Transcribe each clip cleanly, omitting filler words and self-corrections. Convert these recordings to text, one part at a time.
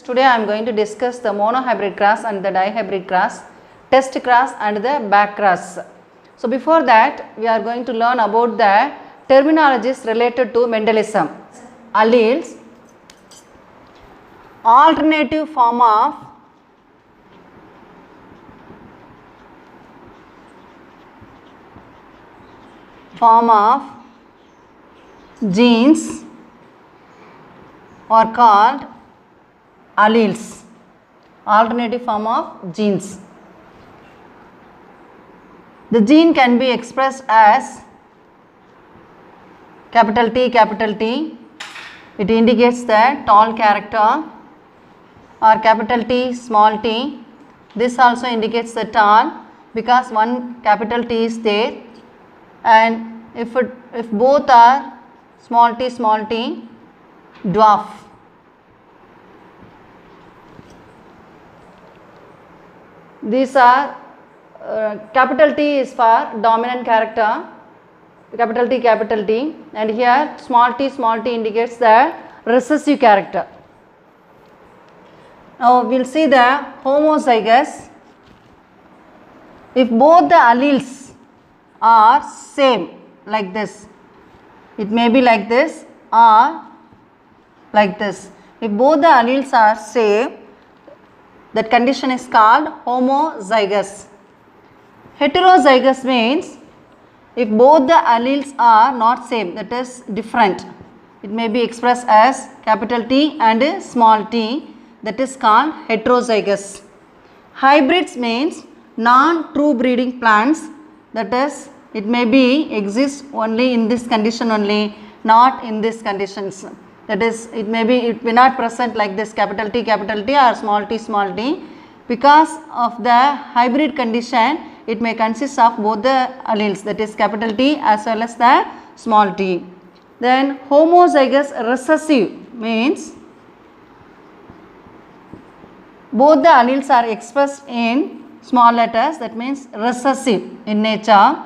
Today I am going to discuss the monohybrid cross and the dihybrid cross, test cross and the back cross. So before that we are going to learn about the terminologies related to Mendelism. Alleles, alternative form of genes are called alleles, alternative form of genes. The gene can be expressed as capital T, it indicates the tall character, or capital T, small t, this also indicates the tall because one capital T is there, and if both are small t, dwarf. These are capital T is for dominant character, capital T, and here small t indicates the recessive character. Now we will see the homozygous. If both the alleles are same, like this, it may be like this or like this. If both the alleles are same, that condition is called homozygous. Heterozygous means if both the alleles are not same, that is different, it may be expressed as capital T and small t, that is called heterozygous. Hybrids means non-true breeding plants, that is it may be exist only in this condition only, not in these conditions. That is it may not present like this capital T or small t. Because of the hybrid condition, it may consist of both the alleles, that is capital T as well as the small t. Then homozygous recessive means both the alleles are expressed in small letters, that means recessive in nature.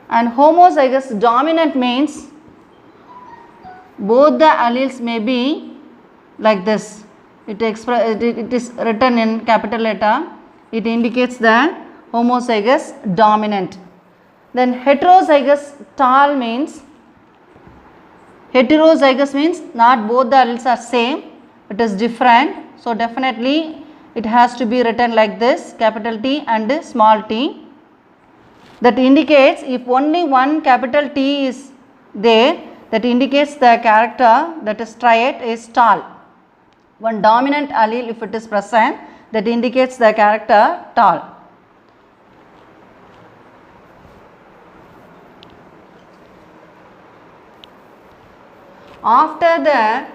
And homozygous dominant means both the alleles may be like this. It is written in capital letter. It indicates the homozygous dominant. Then heterozygous tall means, heterozygous means not both the alleles are same, it is different. So definitely it has to be written like this, capital T and small t. That indicates if only one capital T is there, that indicates the character, that is trait is tall. One dominant allele if it is present, that indicates the character tall. After the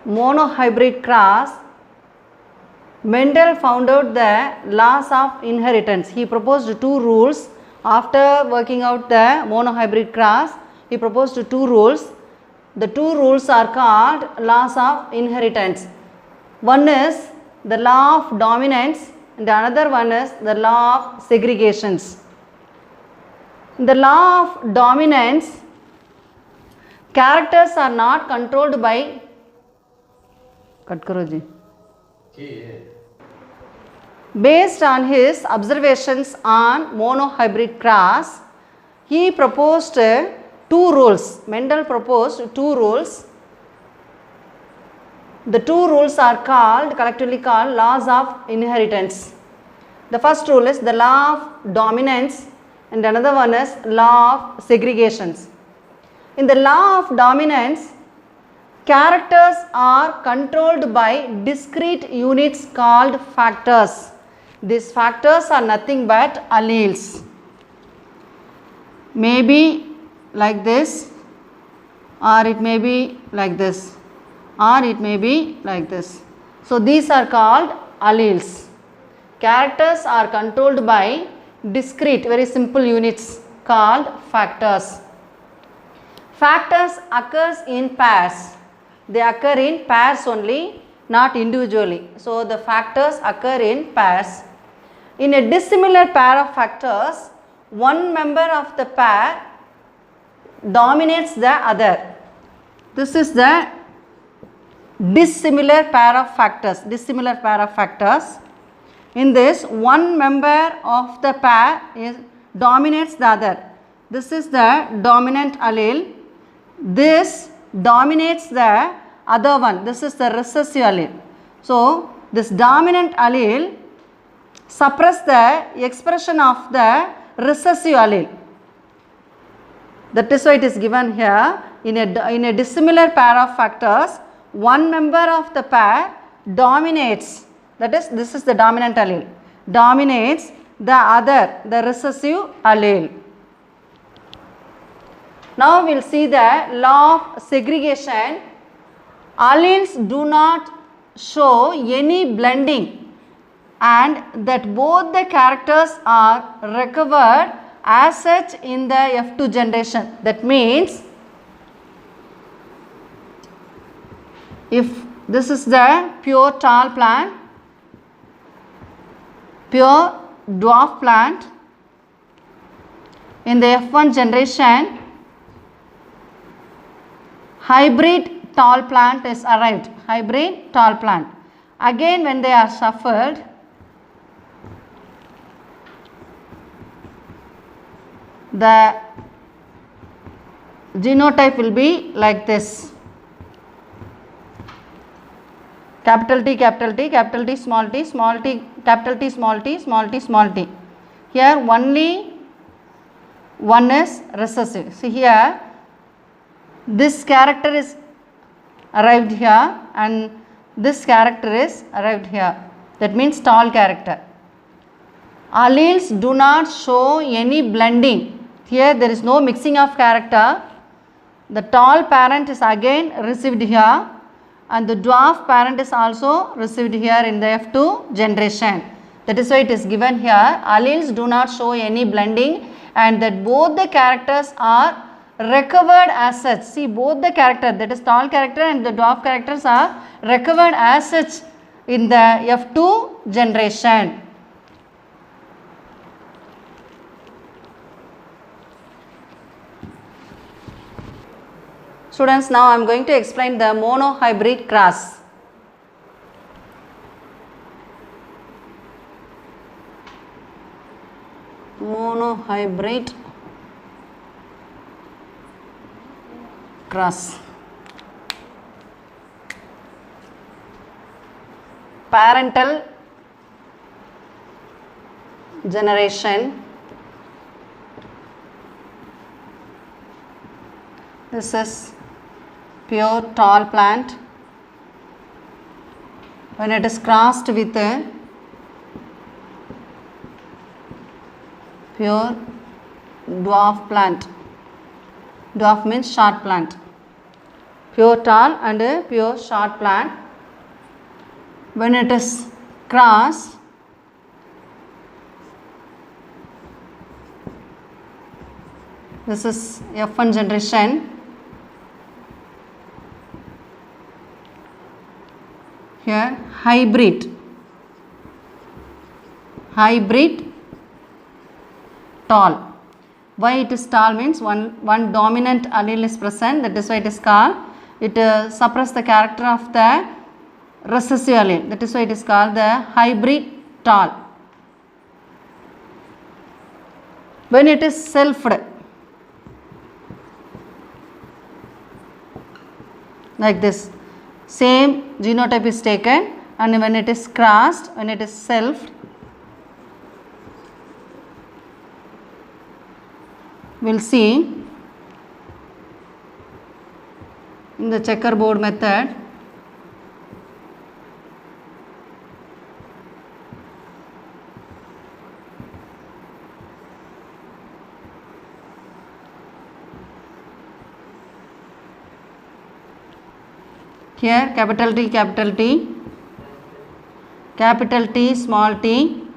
monohybrid cross, Mendel found out the laws of inheritance. He proposed two rules. After working out the monohybrid cross, he proposed two rules. The two rules are called laws of inheritance. One is the law of dominance and another one is the law of segregations. In the law of dominance, characters are not controlled by based on his observations on monohybrid cross, he proposed two rules. Mendel proposed two rules. The two rules are collectively called laws of inheritance. The first rule is the law of dominance and another one is law of segregations. In the law of dominance, characters are controlled by discrete units called factors. These factors are nothing but alleles. Maybe like this, or it may be like this, or it may be like this. So these are called alleles. Characters are controlled by discrete, very simple units called factors. Factors occurs in pairs. They occur in pairs only, not individually. So the factors occur in pairs. In a dissimilar pair of factors, one member of the pair dominates the other. This is the dissimilar pair of factors. Dissimilar pair of factors. In this, one member of the pair dominates the other. This is the dominant allele. This dominates the other one. This is the recessive allele. So, this dominant allele suppress the expression of the recessive allele. That is why it is given here. In a dissimilar pair of factors, one member of the pair dominates, that is, this is the dominant allele, dominates the other, the recessive allele. Now we will see the law of segregation. Alleles do not show any blending, and that both the characters are recovered as such in the F2 generation. That means, if this is the pure tall plant, pure dwarf plant, in the F1 generation, hybrid tall plant is arrived. Hybrid tall plant. Again, when they are shuffled, the genotype will be like this. Capital T, capital T, capital T, small t, small t, capital T, small t, small t, small t. Here only one is recessive. See here, this character is arrived here and this character is arrived here. That means tall character. Alleles do not show any blending. Here there is no mixing of character. The tall parent is again received here, and the dwarf parent is also received here in the F2 generation. That is why it is given here. Alleles do not show any blending, and that both the characters are recovered as such. See, both the character, that is tall character and the dwarf characters, are recovered as such in the F2 generation. Students, now I am going to explain the monohybrid cross. Monohybrid cross. Parental generation. This is pure tall plant. When it is crossed with a pure dwarf plant. Dwarf means short plant. Pure tall and a pure short plant. When it is crossed, this is F1 generation. Here hybrid tall. Why it is tall means one dominant allele is present, that is why it is called. It suppresses the character of the recessive allele, that is why it is called the hybrid tall. When it is selfed, like this, same genotype is taken, and when it is crossed, when it is selfed, we will see in the checkerboard method. Here capital T, capital T, capital T, small t,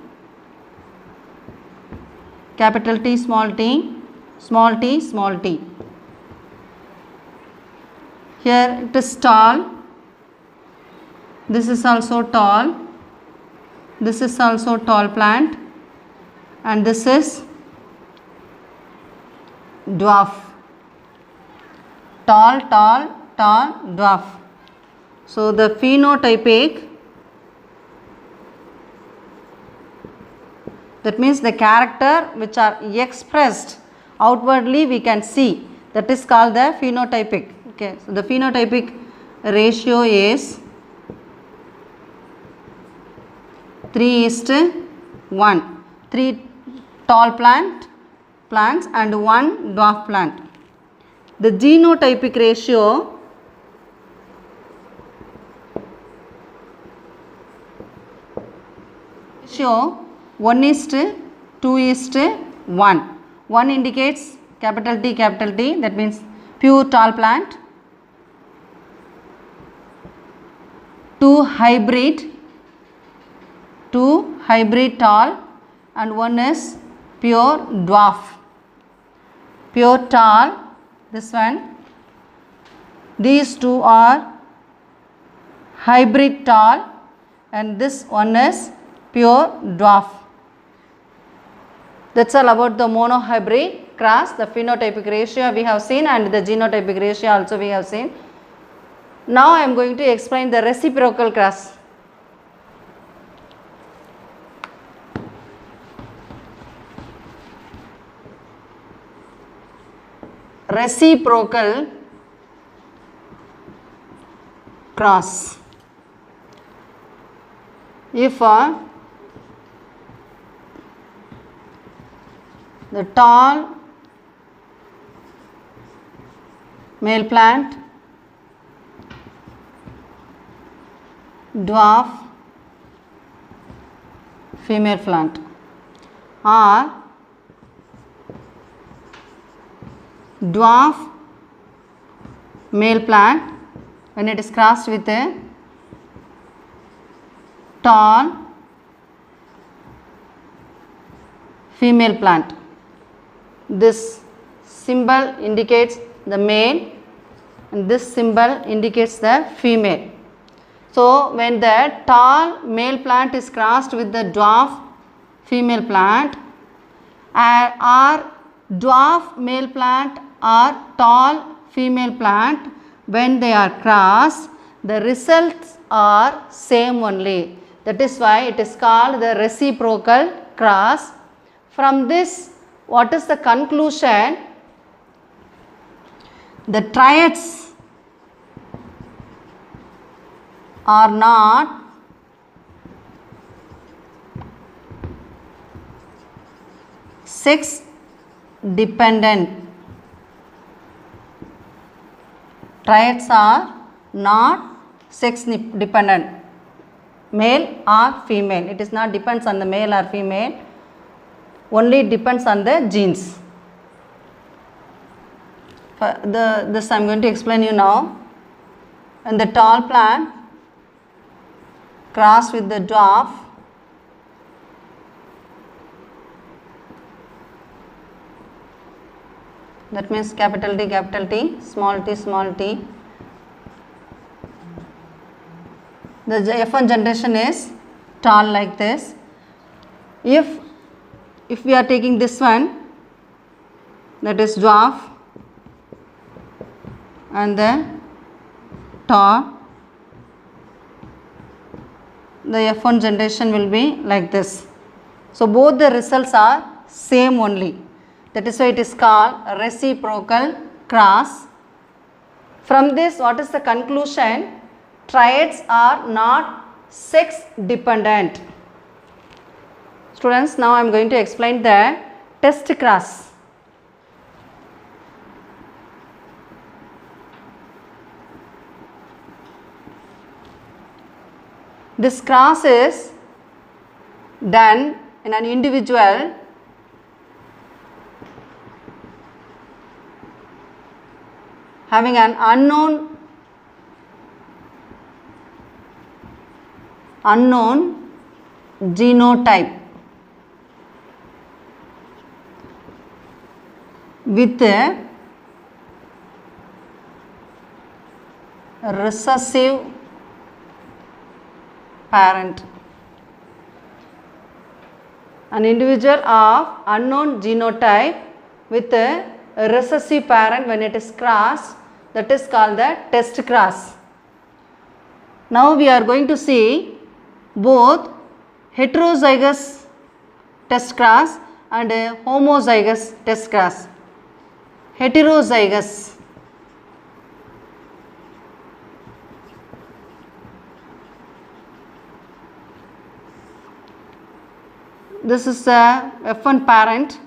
capital T, small t, small t, small t. Here it is tall, this is also tall, this is also tall plant, and this is dwarf. Tall, tall, tall, dwarf. So the phenotypic, that means the character which are expressed outwardly we can see, that is called the phenotypic. Okay, so the phenotypic ratio is 3:1. 3 tall plants and 1 dwarf plant. The genotypic ratio 1:2:1. 1 indicates capital T, that means pure tall plant. 2 hybrid tall, and 1 is pure dwarf. Pure tall, this one. These 2 are hybrid tall, and this one is pure dwarf. That's all about the monohybrid cross. The phenotypic ratio we have seen, and the genotypic ratio also we have seen. Now I am going to explain the reciprocal cross. Reciprocal cross. If the tall male plant, dwarf female plant, or dwarf male plant when it is crossed with a tall female plant, this symbol indicates the male and this symbol indicates the female. So when the tall male plant is crossed with the dwarf female plant, or dwarf male plant or tall female plant, when they are crossed, the results are same only. That is why it is called the reciprocal cross. From this, what is the conclusion? The triads are not sex dependent. Triads are not sex dependent, male or female. It is not depends on the male or female, only depends on the genes. This I am going to explain you now. And the tall plant crossed with the dwarf, that means capital T, small t, small t. The F1 generation is tall like this. If we are taking this one, that is dwarf, and the tall, the F1 generation will be like this. So both the results are same only. That is why it is called reciprocal cross. From this, what is the conclusion? Triads are not sex dependent. Students, now I am going to explain the test cross. This cross is done in an individual having an unknown genotype with a recessive parent. An individual of unknown genotype with a recessive parent, when it is crossed, that is called the test cross. Now we are going to see both heterozygous test cross and homozygous test cross. Heterozygous. This is a F1 parent.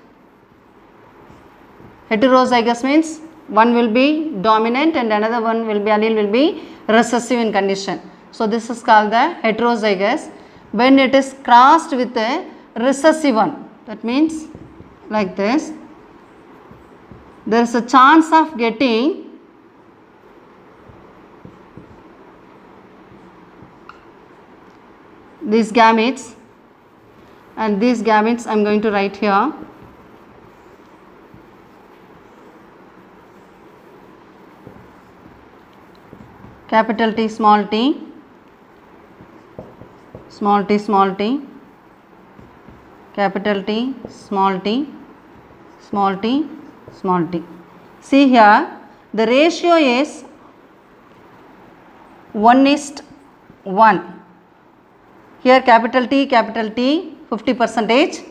Heterozygous means one will be dominant and another one will be allele will be recessive in condition. So this is called the heterozygous. When it is crossed with a recessive one, that means like this, there is a chance of getting these gametes, and these gametes I am going to write here. Capital T, small t, small t, small t, capital T, small t, small t, small t. See here, the ratio is 1:1. Here capital T 50%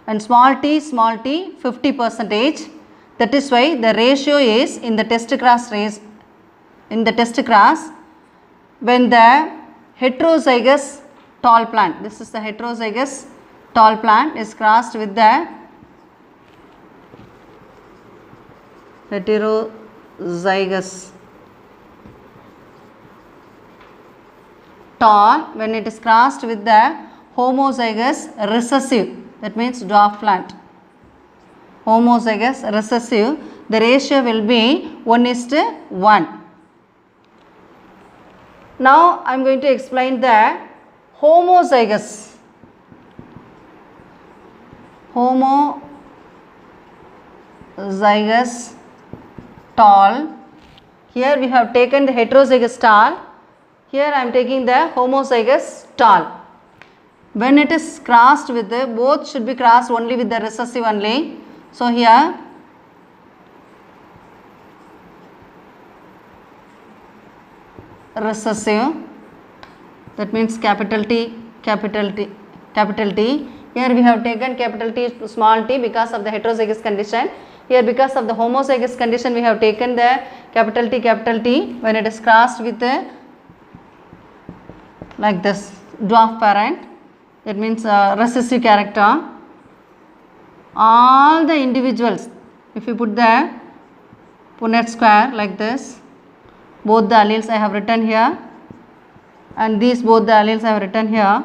and small t 50%. That is why the ratio is in the test cross when the heterozygous tall plant, this is the heterozygous tall plant, is crossed with the heterozygous tall, when it is crossed with the homozygous recessive, that means dwarf plant. Homozygous recessive, the ratio will be 1:1. Now I am going to explain the homozygous. Homozygous tall. Here we have taken the heterozygous tall. Here I am taking the homozygous tall. When it is crossed with the, both should be crossed only with the recessive only. So here recessive, that means capital T, capital T, capital T. Here we have taken capital T, small t because of the heterozygous condition. Here because of the homozygous condition we have taken the capital T when it is crossed with the like this dwarf parent, that means recessive character. All the individuals, if you put the Punnett square like this, both the alleles I have written here and these both the alleles I have written here.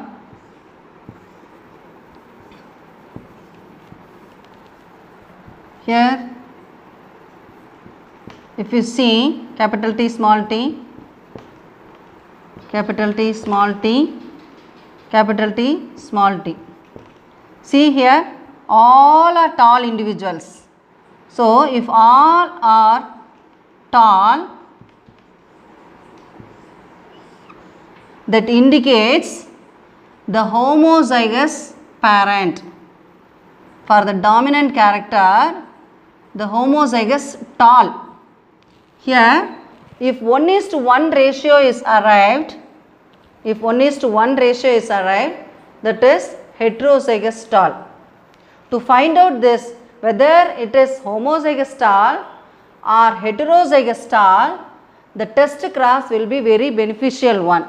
Here if you see capital T, small t, capital T, small t, capital T, small t. See here, all are tall individuals. So if all are tall, that indicates the homozygous parent. For the dominant character, the homozygous tall. Here, if 1:1 ratio is arrived, that is heterozygous tall. To find out this, whether it is homozygous tall or heterozygous tall, the test cross will be very beneficial one.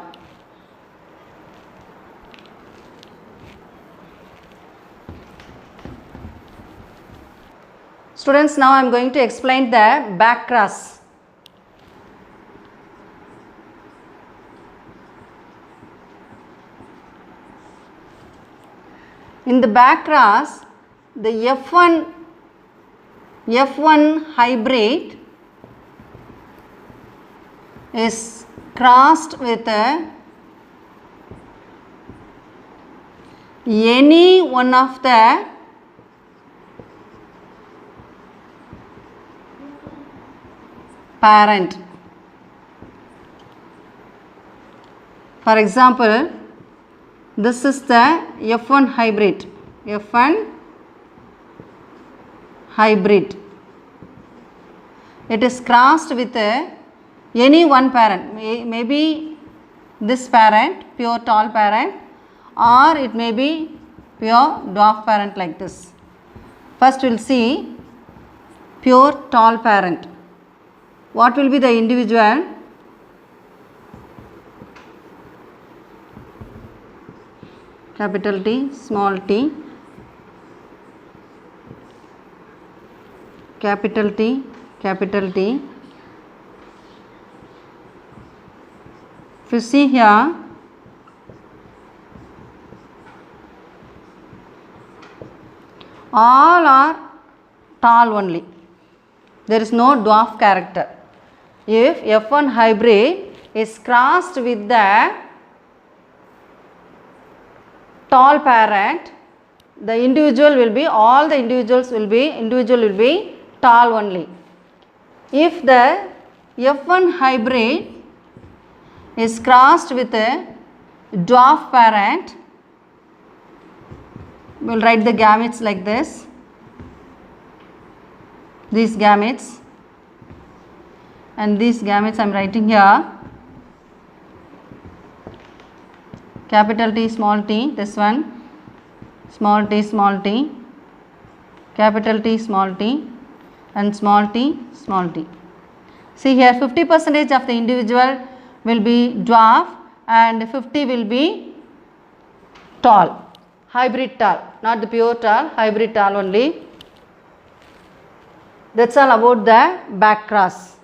Students, now I am going to explain the back cross. In the back cross, the F1 hybrid is crossed with any one of the parent. For example, this is the F1 hybrid. It is crossed with any one parent. Maybe this parent, pure tall parent, or it may be pure dwarf parent like this. First we will see pure tall parent. What will be the individual? Capital T, small t, capital T, capital T. If you see here, all are tall only. There is no dwarf character. If F1 hybrid is crossed with the tall parent, the individual will be, all the individuals will be tall only. If the F1 hybrid is crossed with a dwarf parent, we will write the gametes like this. These gametes, and these gametes I am writing here. Capital T, small t, this one, small t, capital T, small t, and small t, small t. See here, 50% of the individual will be dwarf and 50 will be tall, hybrid tall, not the pure tall, hybrid tall only. That's all about the back cross.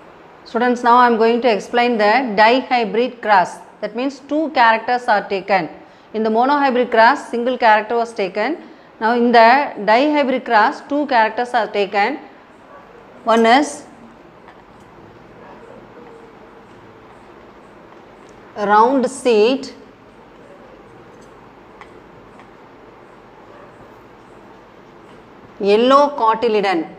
Students, now I am going to explain the dihybrid cross. That means two characters are taken. In the monohybrid cross, single character was taken. Now in the dihybrid cross, two characters are taken. One is round seed, yellow cotyledon.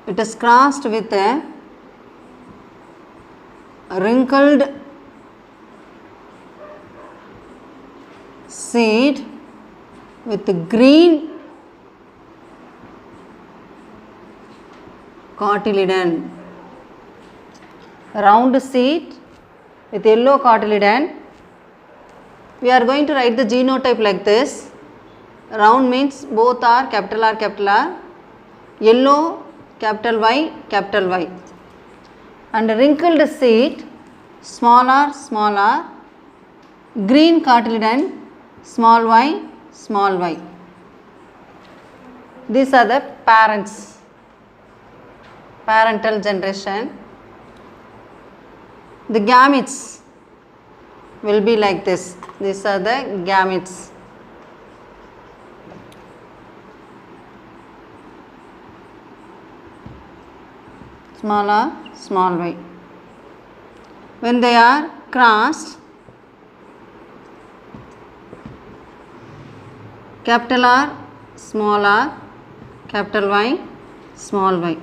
It is crossed with a wrinkled seed with green cotyledon. Round seed with yellow cotyledon. We are going to write the genotype like this. Round means both are capital R, capital R. Yellow, capital Y, and wrinkled seed, small r, green cotyledon, small y. These are the parents, parental generation. The gametes will be like this. These are the gametes. Small r, small y. When they are crossed, capital R, capital Y, small y.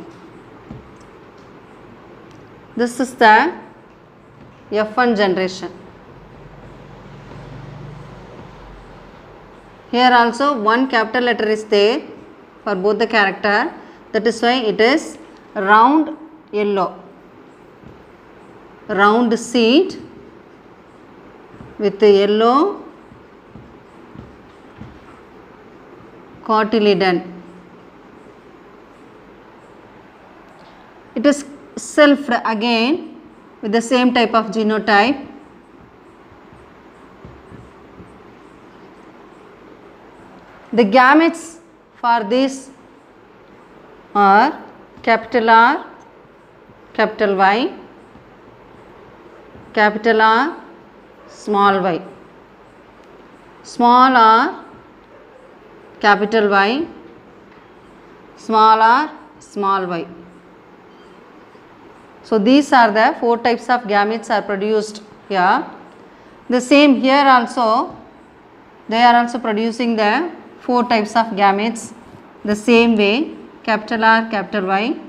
This is the F1 generation. Here also one capital letter is there for both the character. That is why it is round yellow. Round seed with the yellow cotyledon. It is selfed again with the same type of genotype. The gametes for this are capital R, capital Y, capital R, small y, small r, capital Y, small r, small y. So these are the four types of gametes are produced here. The same here also, they are also producing the four types of gametes the same way. Capital R, capital Y,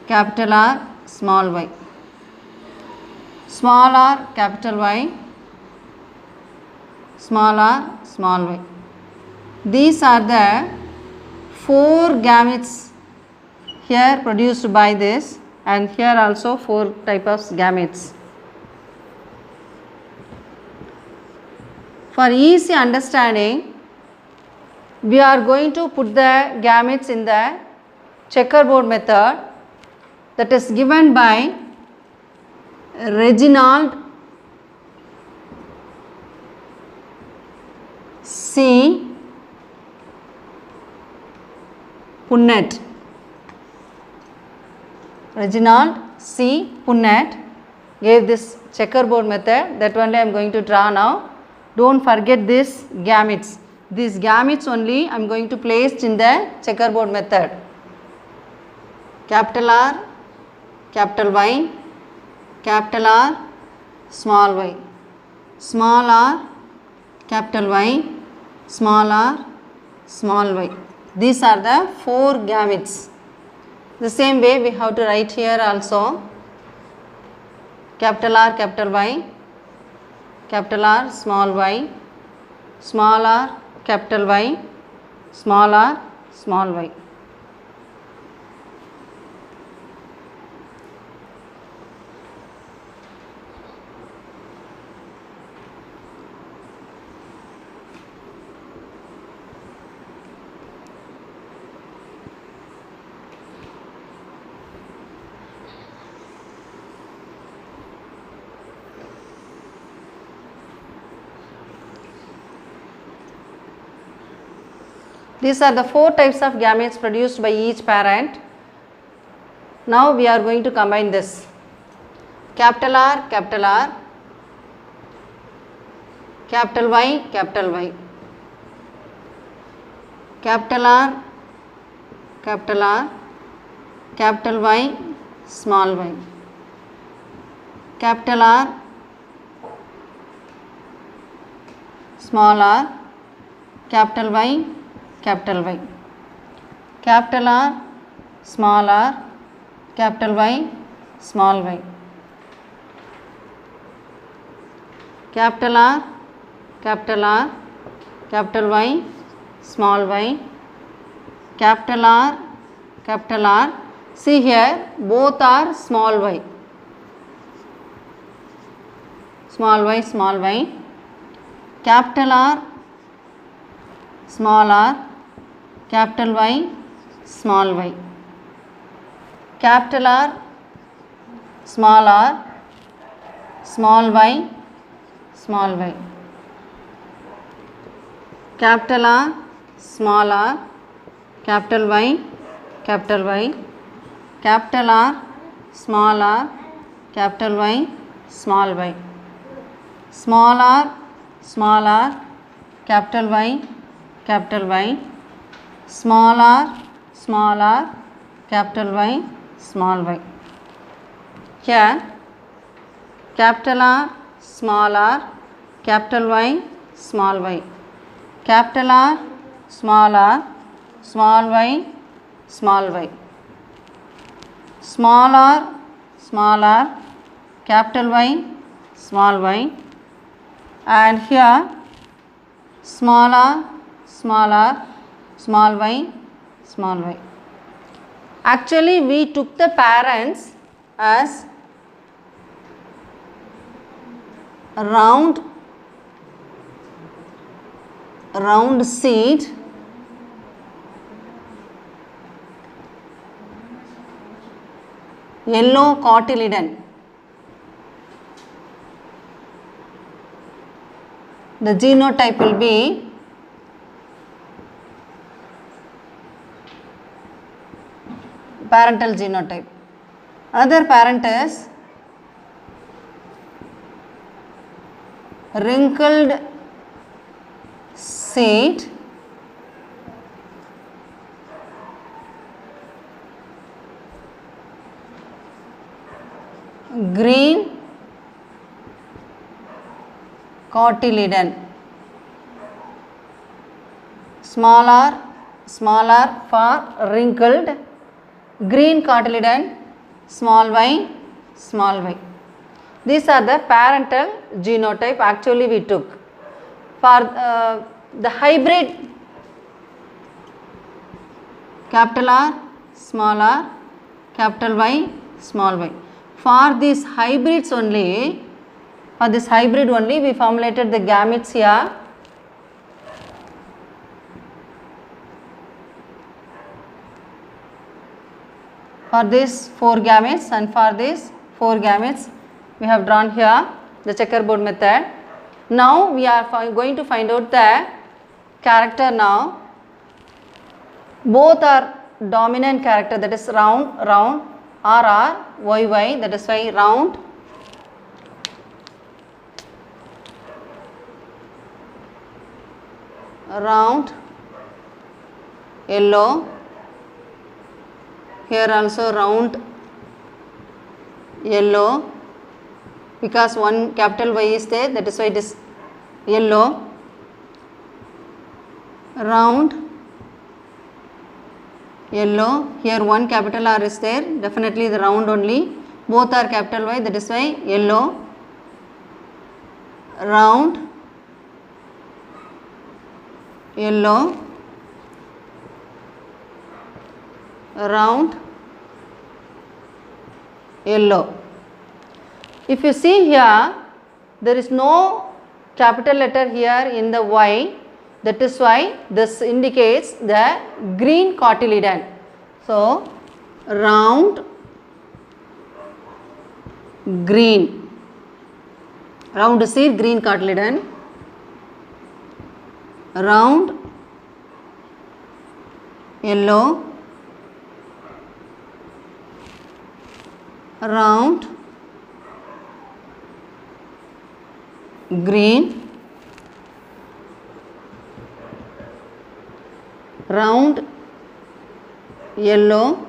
capital R, small y, small r, capital Y, small r, small y. These are the 4 gametes here produced by this, and here also 4 type of gametes. For easy understanding, we are going to put the gametes in the checkerboard method that is given by Reginald C. Punnett. Reginald C. Punnett gave this checkerboard method. That only I am going to draw now. Don't forget this gametes. These gametes only I am going to place in the checkerboard method. Capital R, capital Y, capital R, small y, small r, capital Y, small r, small y. These are the 4 gametes. The same way we have to write here also. Capital R, capital Y, capital R, small y, small r, capital Y, small r, small y. These are the 4 types of gametes produced by each parent. Now we are going to combine this. Capital R, capital R, capital Y, capital Y, capital R, capital R, capital Y, small y, capital R, small r, capital Y, capital Y, capital R, small r, capital Y, small y, capital R, capital R, capital Y, small y, capital R, capital R. See here, both are small y, small y, small y, capital R, small r, capital Y, small y, capital R, small r, small y, small y, capital R, small r, capital Y, capital Y, capital R, small r, capital Y, small y, small r, small r, capital Y, capital Y, small r, capital Y, small y. Here capital R, small r, capital Y, small y, capital R, small y, small y, small r, capital Y, small y, and here small r, small y, small y. Actually we took the parents as round seed, yellow cotyledon. The genotype will be parental genotype. Other parent is wrinkled seed, green cotyledon, small r for wrinkled, green cotyledon, small y, small y. These are the parental genotype actually we took. For the hybrid capital R, small r, capital Y, small y. For these hybrids only, we formulated the gametes here. For these 4 gametes and for these 4 gametes, we have drawn here the checkerboard method. Now we are going to find out the character now. Both are dominant character, that is round, round, RR, YY, that is why round. Round, yellow. Here also round, yellow, because one capital Y is there, that is why it is yellow. Round, yellow. Here one capital R is there, definitely the round only. Both are capital Y, that is why yellow. Round, yellow, round, yellow. If you see here, there is no capital letter here in the Y, that is why this indicates the green cotyledon. So, round, green, round seed, green cotyledon, round, yellow, round, green, round, yellow,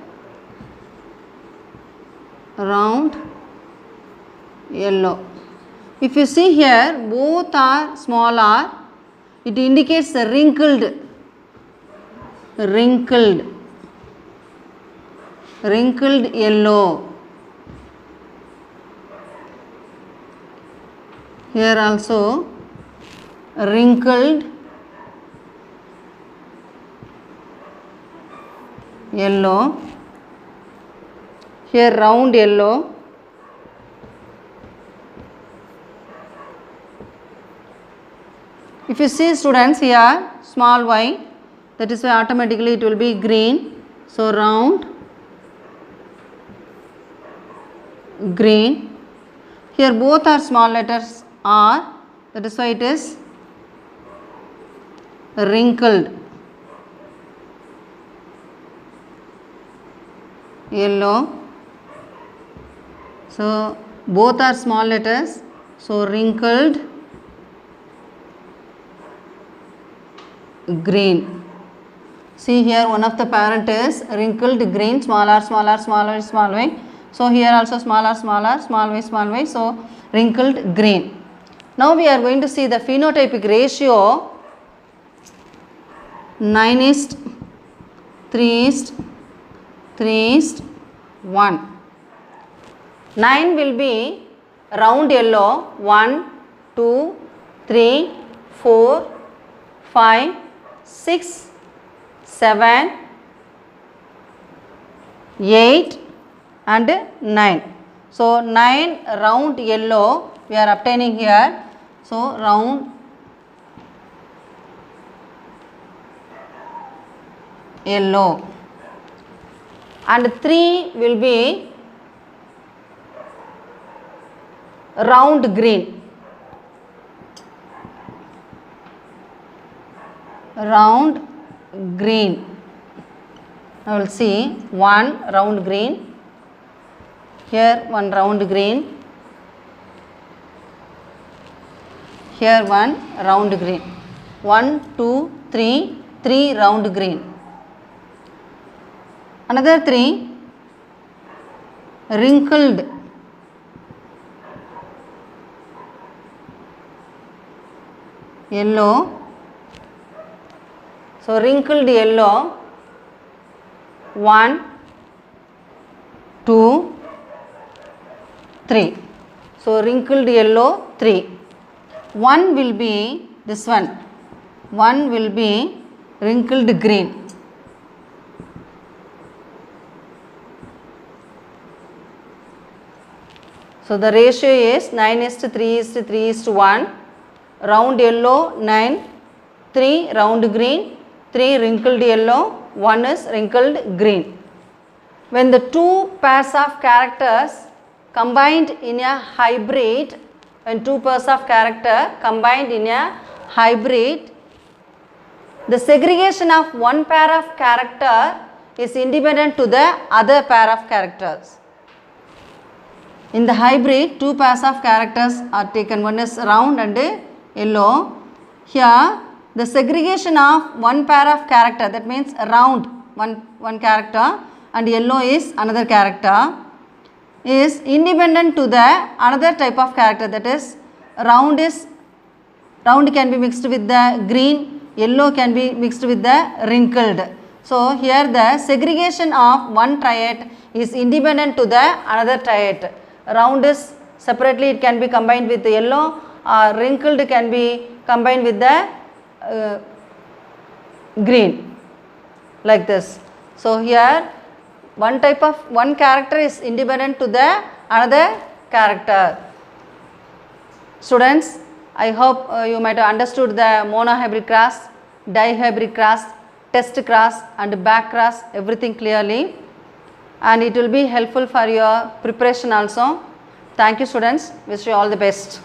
round, yellow. If you see here, both are small r, it indicates the wrinkled, wrinkled yellow. Here also wrinkled yellow. Here round yellow. If you see students here small y, that is why automatically it will be green. So round, green. Here both are small letters R, that is why it is wrinkled, yellow. So both are small letters, so wrinkled, green. See here one of the parent is wrinkled green, small r, small r, small y, small y. So here also small r, small y, small y. So wrinkled green. Now we are going to see the phenotypic ratio 9:3:3:1. 9 will be round yellow 1, 2, 3, 4, 5, 6, 7, 8 and 9. So 9 round yellow we are obtaining here. So round yellow, and 3 will be round green, round green. I will see one round green, here one round green, here one round green. 1, 2, 3, 3 round green. Another 3 wrinkled yellow. So wrinkled yellow 1, 2, 3. So wrinkled yellow 3. 1 will be this one. 1 will be wrinkled green. So the ratio is 9:3:3:1. Round yellow 9, 3 round green, 3 wrinkled yellow, 1 is wrinkled green. When the two pairs of characters combined in a hybrid, when two pairs of character combined in a hybrid, the segregation of one pair of character is independent to the other pair of characters. In the hybrid, two pairs of characters are taken, one is round and yellow. Here the segregation of one pair of character, that means round one character and yellow is another character, is independent to the another type of character, that is round can be mixed with the green, yellow can be mixed with the wrinkled. So here the segregation of one triad is independent to the another triad. Round is separately, it can be combined with the yellow, or wrinkled can be combined with the green, like this. So here one character is independent to the another character. Students, I hope you might have understood the monohybrid cross, dihybrid cross, test cross and back cross, everything clearly, and it will be helpful for your preparation also. Thank you students, wish you all the best.